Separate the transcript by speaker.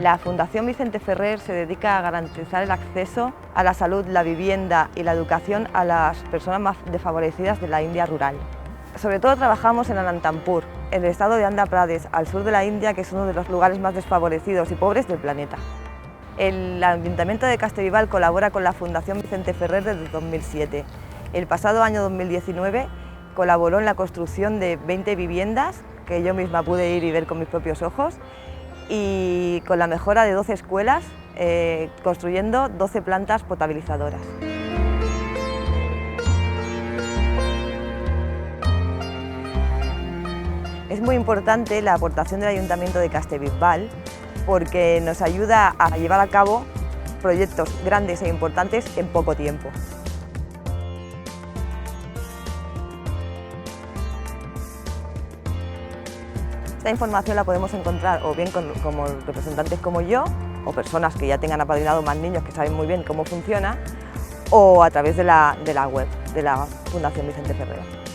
Speaker 1: La Fundación Vicente Ferrer se dedica a garantizar el acceso a la salud, la vivienda y la educación a las personas más desfavorecidas de la India rural. Sobre todo trabajamos en Anantapur, en el estado de Andhra Pradesh, al sur de la India, que es uno de los lugares más desfavorecidos y pobres del planeta. El Ayuntamiento de Castellbisbal colabora con la Fundación Vicente Ferrer desde 2007. El pasado año 2019 colaboró en la construcción de 20 viviendas, que yo misma pude ir y ver con mis propios ojos, y con la mejora de 12 escuelas, construyendo 12 plantas potabilizadoras. Es muy importante la aportación del Ayuntamiento de Castellbisbal porque nos ayuda a llevar a cabo proyectos grandes e importantes en poco tiempo. Esta información la podemos encontrar o bien como representantes como yo, o personas que ya tengan apadrinado más niños que saben muy bien cómo funciona, o a través de la web de la Fundación Vicente Ferrer.